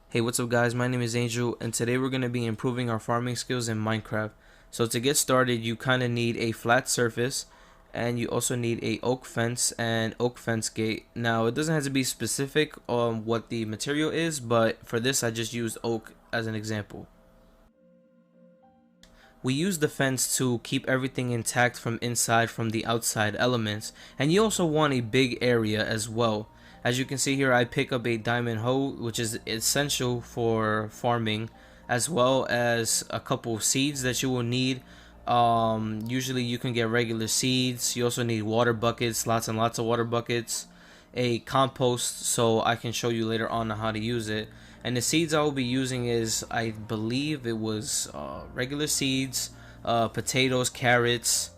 Hey, what's up guys, my name is Angel and today we're going to be improving our farming skills in Minecraft. So to get started you kind of need a flat surface and you also need a oak fence and oak fence gate. Now it doesn't have to be specific on what the material is, but for this I just used oak as an example. We use the fence to keep everything intact from inside from the outside elements, and you also want a big area as well. As you can see here, I pick up a diamond hoe, which is essential for farming, as well as a couple of seeds that you will need. Usually you can get regular seeds. You also need water buckets, lots and lots of water buckets, a compost, so I can show you later on how to use it. And the seeds I will be using is, I believe it was regular seeds, potatoes, carrots,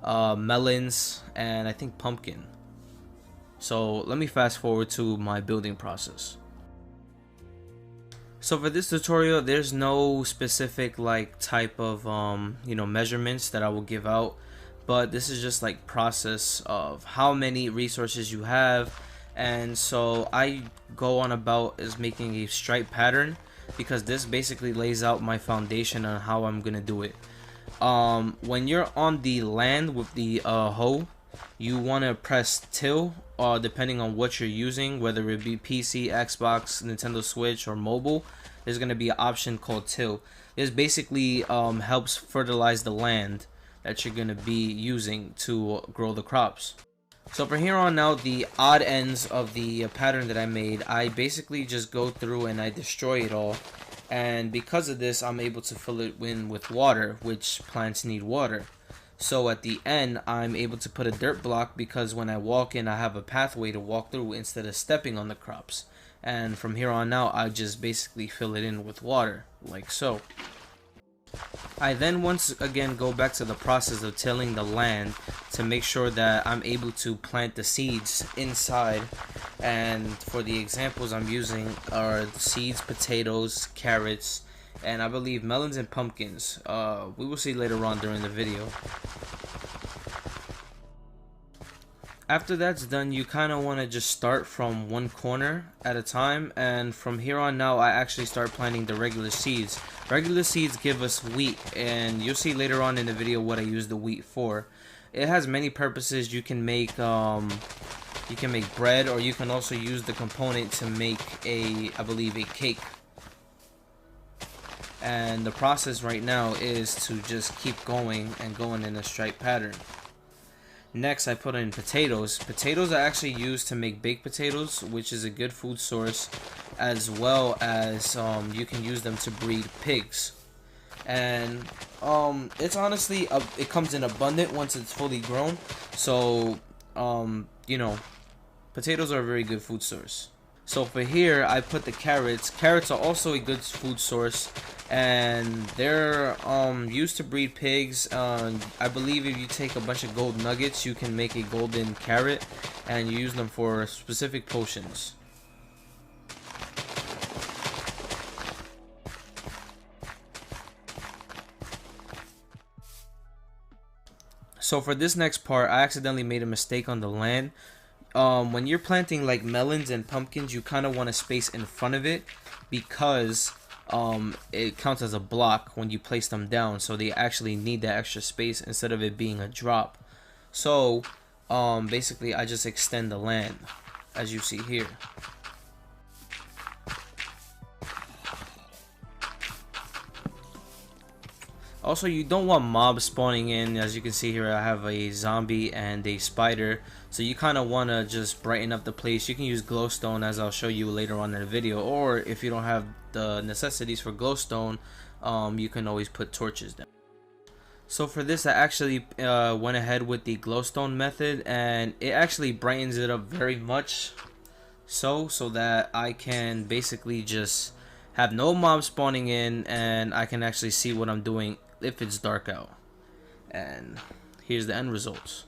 melons, and I think pumpkin. So let me fast forward to my building process. So for this tutorial, there's no specific type of measurements that I will give out, but this is just like process of how many resources you have. And so I go on about is making a stripe pattern, because this basically lays out my foundation on how I'm gonna do it. When you're on the land with the hoe, you want to press till, depending on what you're using, whether it be PC, Xbox, Nintendo Switch, or mobile. There's going to be an option called till. This basically helps fertilize the land that you're going to be using to grow the crops. So from here on out, the odd ends of the pattern that I made, I basically just go through and I destroy it all. And because of this, I'm able to fill it in with water, which plants need water. So at the end, I'm able to put a dirt block, because when I walk in, I have a pathway to walk through instead of stepping on the crops. And from here on out, I just basically fill it in with water, like so. I then once again go back to the process of tilling the land to make sure that I'm able to plant the seeds inside. And for the examples I'm using are seeds, potatoes, carrots, and I believe melons and pumpkins. We will see later on during the video. After that's done, you kind of want to just start from one corner at a time, and from here on now I actually start planting the regular seeds. Regular seeds give us wheat, and you'll see later on in the video what I use the wheat for. It has many purposes. You can make bread, or you can also use the component to make I believe a cake. And the process right now is to just keep going and going in a stripe pattern. Next, I put in potatoes. Potatoes are actually used to make baked potatoes, which is a good food source, as well as you can use them to breed pigs. And it's honestly it comes in abundant once it's fully grown. So potatoes are a very good food source. So for here, I put the carrots. Carrots are also a good food source, and they're used to breed pigs. I believe if you take a bunch of gold nuggets, you can make a golden carrot, and you use them for specific potions. So for this next part, I accidentally made a mistake on the land. When you're planting like melons and pumpkins, you kind of want to space in front of it, because it counts as a block when you place them down, so they actually need that extra space instead of it being a drop. So basically I just extend the land, as you see here. Also, you don't want mobs spawning in. As you can see here, I have a zombie and a spider, so you kind of want to just brighten up the place. You can use glowstone, as I'll show you later on in the video, or if you don't have the necessities for glowstone, you can always put torches down. So for this, I actually went ahead with the glowstone method, and it actually brightens it up very much, so that I can basically just have no mobs spawning in, and I can actually see what I'm doing if it's dark out. And here's the end results.